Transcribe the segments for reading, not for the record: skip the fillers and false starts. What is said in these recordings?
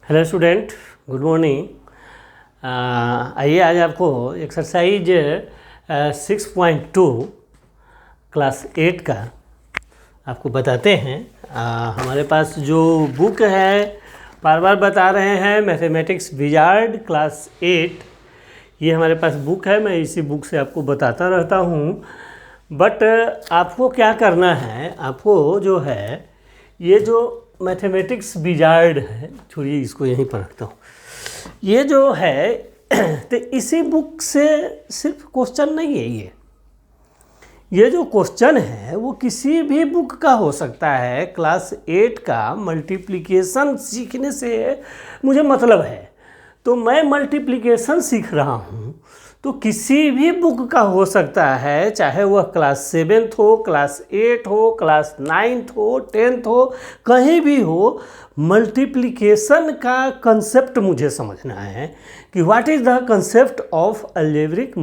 Hello student, good morning. आइए आज आपको एक्सरसाइज 6.2 क्लास 8 का आपको बताते हैं। हमारे पास जो बुक है, बार बार बता रहे हैं, मैथमेटिक्स विजार्ड क्लास 8, ये हमारे पास बुक है। मैं इसी बुक से आपको बताता रहता हूँ। बट आपको क्या करना है, आपको जो है ये जो मैथमेटिक्स विजार्ड है, छोड़िए इसको यहीं पर रखता हूँ, ये जो है तो इसी बुक से सिर्फ क्वेश्चन नहीं है। ये जो क्वेश्चन है वो किसी भी बुक का हो सकता है। क्लास 8 का मल्टीप्लिकेशन सीखने से मुझे मतलब है, तो मैं मल्टीप्लिकेशन सीख रहा हूँ, तो किसी भी बुक का हो सकता है, चाहे वह क्लास 7th हो, क्लास 8 हो, क्लास 9th हो, 10th हो, कहीं भी हो। मल्टीप्लिकेशन का कंसेप्ट मुझे समझना है कि what is the concept of algebraic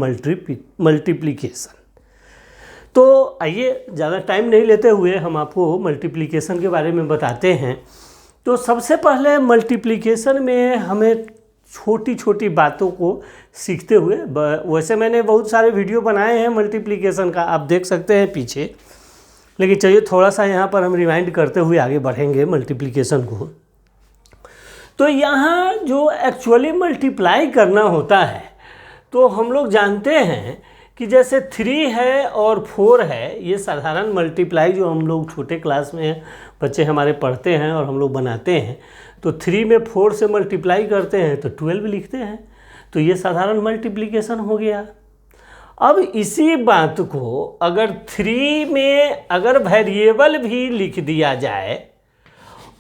multiplication. तो आइए ज़्यादा टाइम नहीं लेते हुए हम आपको मल्टीप्लिकेशन के बारे में बताते हैं। तो सबसे पहले मल्टीप्लिकेशन में हमें छोटी छोटी बातों को सीखते हुए, वैसे मैंने बहुत सारे वीडियो बनाए हैं मल्टीप्लिकेशन का, आप देख सकते हैं पीछे, लेकिन चलिए थोड़ा सा यहाँ पर हम रिवाइंड करते हुए आगे बढ़ेंगे मल्टीप्लिकेशन को। तो यहाँ जो एक्चुअली मल्टीप्लाई करना होता है, तो हम लोग जानते हैं कि जैसे 3 है और 4 है, ये साधारण मल्टीप्लाई जो हम लोग छोटे क्लास में बच्चे हमारे पढ़ते हैं और हम लोग बनाते हैं। तो 3 में 4 से मल्टीप्लाई करते हैं तो 12 लिखते हैं, तो ये साधारण मल्टीप्लिकेशन हो गया। अब इसी बात को अगर 3 में अगर वेरिएबल भी लिख दिया जाए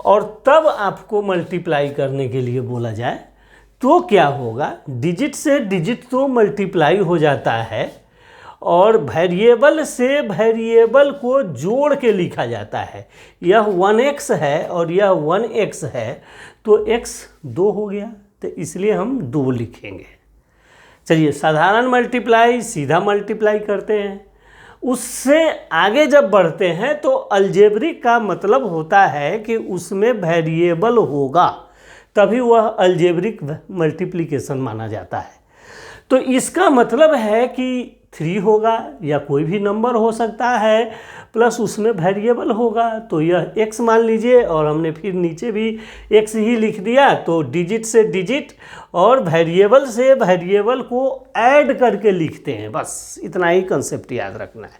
और तब आपको मल्टीप्लाई करने के लिए बोला जाए तो क्या होगा, डिजिट से डिजिट तो मल्टीप्लाई हो जाता है और वेरिएबल से वेरिएबल को जोड़ के लिखा जाता है। यह 1x है और यह 1x है, तो x 2 हो गया, तो इसलिए हम 2 लिखेंगे। चलिए साधारण मल्टीप्लाई सीधा मल्टीप्लाई करते हैं। उससे आगे जब बढ़ते हैं तो अलजेब्रिक का मतलब होता है कि उसमें वेरिएबल होगा, तभी वह अलजेब्रिक मल्टीप्लिकेशन माना जाता है। तो इसका मतलब है कि 3 होगा या कोई भी नंबर हो सकता है, प्लस उसमें वेरिएबल होगा, तो यह x मान लीजिए, और हमने फिर नीचे भी x ही लिख दिया। तो डिजिट से डिजिट और वेरिएबल से वेरिएबल को ऐड करके लिखते हैं, बस इतना ही कंसेप्ट याद रखना है।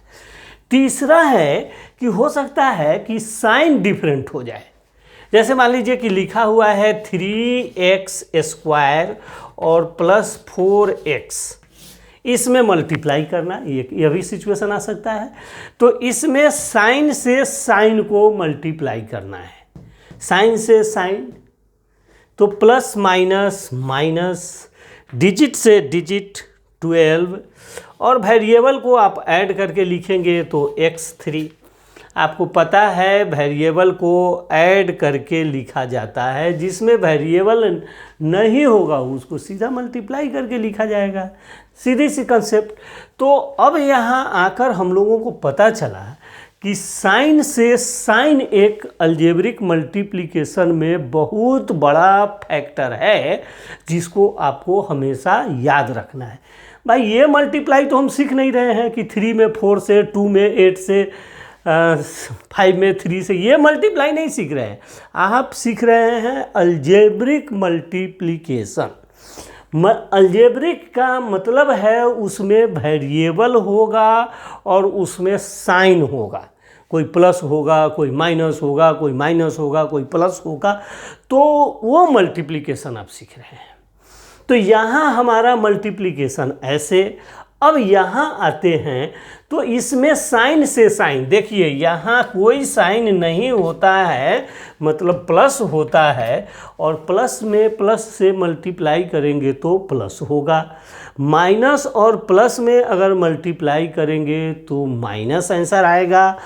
तीसरा है कि हो सकता है कि साइन डिफरेंट हो जाए। जैसे मान लीजिए कि लिखा हुआ है 3x² और प्लस 4x, इसमें मल्टीप्लाई करना, यह भी सिचुएशन आ सकता है। तो इसमें साइन से साइन को मल्टीप्लाई करना है, साइन से साइन, तो प्लस माइनस माइनस, डिजिट से डिजिट 12, और वेरिएबल को आप ऐड करके लिखेंगे तो x3। आपको पता है वेरिएबल को ऐड करके लिखा जाता है, जिसमें वेरिएबल नहीं होगा उसको सीधा मल्टीप्लाई करके लिखा जाएगा, सीधी सी कंसेप्ट। तो अब यहाँ आकर हम लोगों को पता चला कि साइन से साइन एक अलजेब्रिक मल्टीप्लिकेशन में बहुत बड़ा फैक्टर है, जिसको आपको हमेशा याद रखना है। भाई ये मल्टीप्लाई तो हम सीख नहीं रहे हैं कि 3 में 4 से, 2 में 8 से, 5 में 3 से, ये मल्टीप्लाई नहीं सीख रहे हैं। आप सीख रहे हैं अलजेब्रिक मल्टीप्लिकेशन। अलजेब्रिक का मतलब है उसमें वेरिएबल होगा और उसमें साइन होगा, कोई प्लस होगा, कोई माइनस होगा, कोई माइनस होगा, कोई प्लस होगा, तो वो मल्टीप्लिकेशन आप सीख रहे हैं। तो यहाँ हमारा मल्टीप्लिकेशन ऐसे। अब यहाँ आते हैं तो इसमें साइन से साइन, देखिए यहाँ कोई साइन नहीं होता है, मतलब प्लस होता है, और प्लस में प्लस से मल्टीप्लाई करेंगे तो प्लस होगा, माइनस और प्लस में अगर मल्टीप्लाई करेंगे तो माइनस आंसर आएगा।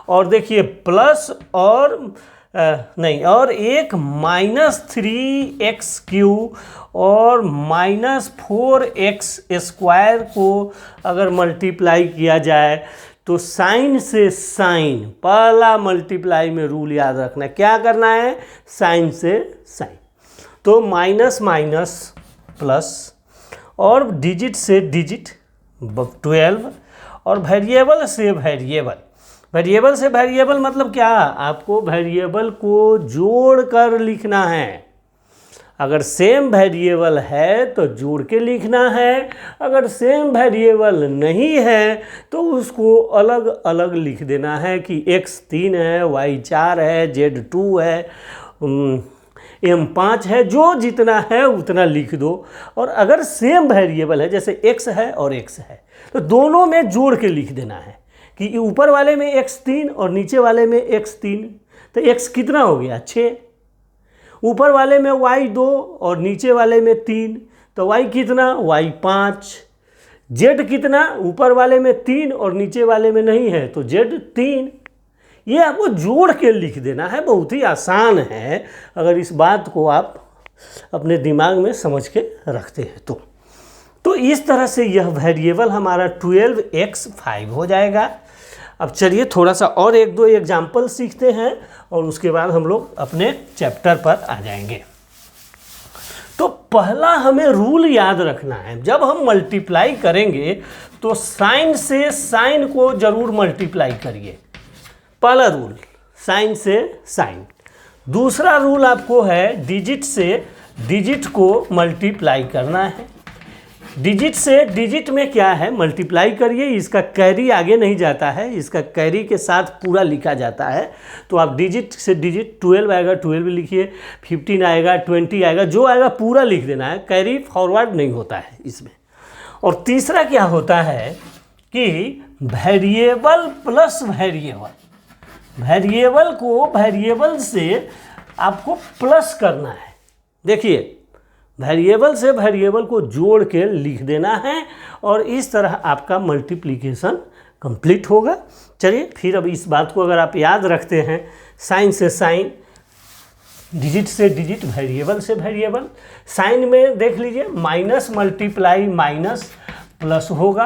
और देखिए प्लस और नहीं, और एक -3x³ और -4x² को अगर मल्टीप्लाई किया जाए तो साइन से साइन, पहला मल्टीप्लाई में रूल याद रखना है, क्या करना है, साइन से साइन। तो माइनस माइनस प्लस, और डिजिट से डिजिट 12, और वेरिएबल से वेरिएबल। वेरिएबल से वेरिएबल मतलब क्या, आपको वेरिएबल को जोड़ कर लिखना है। अगर सेम वेरिएबल है तो जोड़ के लिखना है, अगर सेम वेरिएबल नहीं है तो उसको अलग अलग लिख देना है कि x 3 है, y 4 है, z 2 है, m 5 है, जो जितना है उतना लिख दो। और अगर सेम वेरिएबल है, जैसे x है और x है, तो दोनों में जोड़ के लिख देना है कि ऊपर वाले में x 3 और नीचे वाले में x 3, तो x कितना हो गया 6, ऊपर वाले में y 2 और नीचे वाले में 3, तो y कितना y 5, z कितना, ऊपर वाले में 3 और नीचे वाले में नहीं है तो z 3। ये आपको जोड़ के लिख देना है, बहुत ही आसान है अगर इस बात को आप अपने दिमाग में समझ के रखते हैं तो इस तरह से यह वेरिएबल हमारा 12x 5 हो जाएगा। अब चलिए थोड़ा सा और एक दो एग्जाम्पल सीखते हैं और उसके बाद हम लोग अपने चैप्टर पर आ जाएंगे। तो पहला हमें रूल याद रखना है, जब हम मल्टीप्लाई करेंगे तो साइन से साइन को जरूर मल्टीप्लाई करिए। पहला रूल साइन से साइन। दूसरा रूल आपको है डिजिट से डिजिट को मल्टीप्लाई करना है। डिजिट से डिजिट में क्या है, मल्टीप्लाई करिए, इसका कैरी आगे नहीं जाता है, इसका कैरी के साथ पूरा लिखा जाता है। तो आप डिजिट से डिजिट 12 आएगा 12 लिखिए, 15 आएगा 20 आएगा, जो आएगा पूरा लिख देना है, कैरी फॉरवर्ड नहीं होता है इसमें। और तीसरा क्या होता है कि वेरिएबल प्लस वेरिएबल, वेरिएबल को वेरिएबल से आपको प्लस करना है। देखिए वेरिएबल से वेरिएबल को जोड़ के लिख देना है और इस तरह आपका मल्टीप्लिकेशन कंप्लीट होगा। चलिए फिर अब इस बात को अगर आप याद रखते हैं, साइन से साइन, डिजिट से डिजिट, वेरिएबल से वेरिएबल। साइन में देख लीजिए माइनस मल्टीप्लाई माइनस प्लस होगा,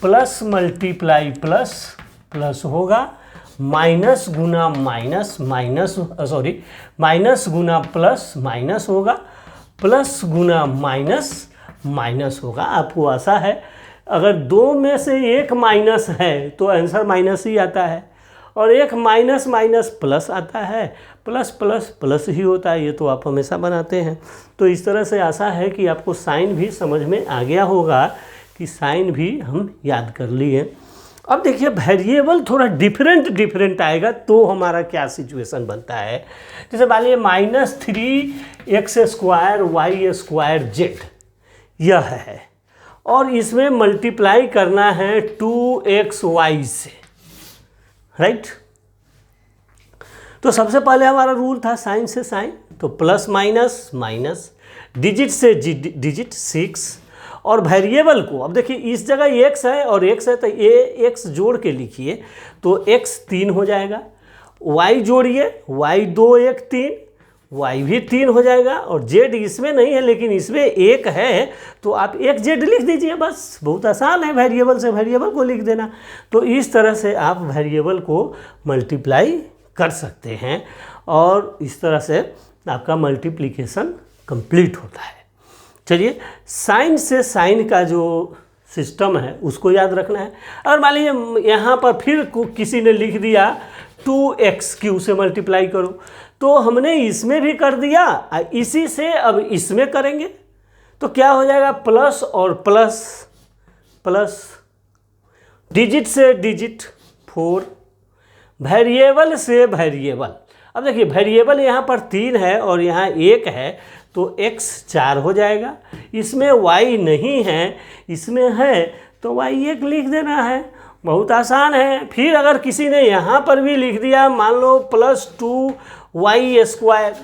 प्लस मल्टीप्लाई प्लस प्लस होगा, माइनस गुना माइनस माइनस माइनस गुना प्लस माइनस होगा, प्लस गुना माइनस माइनस होगा। आपको आशा है अगर दो में से एक माइनस है तो आंसर माइनस ही आता है, और एक माइनस माइनस प्लस आता है, प्लस प्लस प्लस ही होता है, ये तो आप हमेशा बनाते हैं। तो इस तरह से आशा है कि आपको साइन भी समझ में आ गया होगा कि साइन भी हम याद कर लिए। अब देखिए वेरिएबल थोड़ा डिफरेंट आएगा तो हमारा क्या सिचुएशन बनता है। जैसे मान लीजिए -3x² y² z यह है, और इसमें मल्टीप्लाई करना है 2xy से, राइट। तो सबसे पहले हमारा रूल था साइन से साइन, तो प्लस माइनस माइनस, डिजिट से डिजिट 6, और वेरिएबल को अब देखिए इस जगह x है और x है तो ये x जोड़ के लिखिए तो x 3 हो जाएगा, y जोड़िए y 2 1 3, y भी 3 हो जाएगा, और z इसमें नहीं है लेकिन इसमें 1 है तो आप 1z लिख दीजिए, बस बहुत आसान है वेरिएबल से वेरिएबल को लिख देना। तो इस तरह से आप वेरिएबल को मल्टीप्लाई कर सकते हैं और इस तरह से आपका मल्टीप्लिकेशन कंप्लीट होता है। चलिए साइन से साइन का जो सिस्टम है उसको याद रखना है। अगर मान लीजिए यहाँ पर फिर किसी ने लिख दिया 2x³ से मल्टीप्लाई करो, तो हमने इसमें भी कर दिया, इसी से अब इसमें करेंगे तो क्या हो जाएगा, प्लस और प्लस प्लस, डिजिट से डिजिट 4, वेरिएबल से वेरिएबल। अब देखिए वेरिएबल यहाँ पर 3 है और यहाँ 1 है तो x 4 हो जाएगा, इसमें y नहीं है इसमें है तो y 1 लिख देना है, बहुत आसान है। फिर अगर किसी ने यहाँ पर भी लिख दिया मान लो +2y²,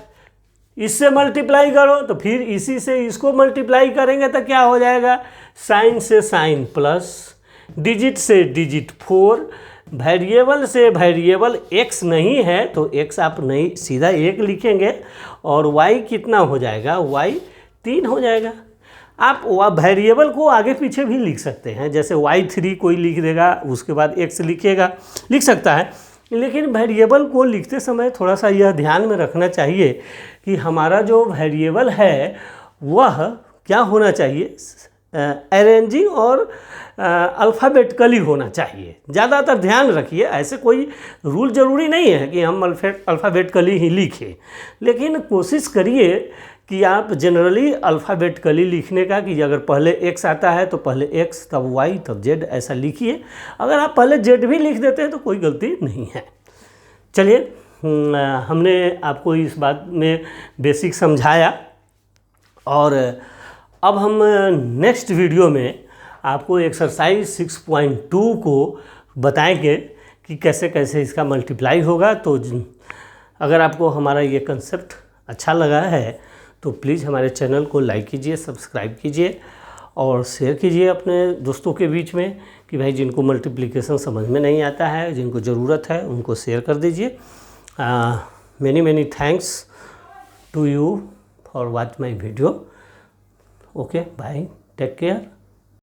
इससे मल्टीप्लाई करो तो फिर इसी से इसको मल्टीप्लाई करेंगे तो क्या हो जाएगा, साइन से साइन प्लस, डिजिट से डिजिट 4, वेरिएबल से वेरिएबल x नहीं है तो x आप नहीं सीधा 1 लिखेंगे और y कितना हो जाएगा, y 3 हो जाएगा। आप वेरिएबल को आगे पीछे भी लिख सकते हैं, जैसे y3 कोई लिख देगा उसके बाद x लिख सकता है, लेकिन वेरिएबल को लिखते समय थोड़ा सा यह ध्यान में रखना चाहिए कि हमारा जो वेरिएबल है वह क्या होना चाहिए, अरेंजिंग और अल्फ़ाबेटिकली होना चाहिए। ज़्यादातर ध्यान रखिए, ऐसे कोई रूल ज़रूरी नहीं है कि हम अल्फ़ाबेटिकली ही लिखें, लेकिन कोशिश करिए कि आप जनरली अल्फ़ाबेटिकली लिखने का, कि अगर पहले एक्स आता है तो पहले एक्स तब वाई तब जेड ऐसा लिखिए। अगर आप पहले जेड भी लिख देते हैं तो कोई गलती नहीं है। चलिए, हमने आपको इस बात में बेसिक समझाया, और अब हम नेक्स्ट वीडियो में आपको एक्सरसाइज 6.2 को बताएंगे कि कैसे कैसे इसका मल्टीप्लाई होगा। तो अगर आपको हमारा ये कंसेप्ट अच्छा लगा है तो प्लीज़ हमारे चैनल को लाइक कीजिए, सब्सक्राइब कीजिए और शेयर कीजिए अपने दोस्तों के बीच में, कि भाई जिनको मल्टीप्लिकेशन समझ में नहीं आता है, जिनको ज़रूरत है, उनको शेयर कर दीजिए। Many thanks to you for watch my video. Okay, bye, take care.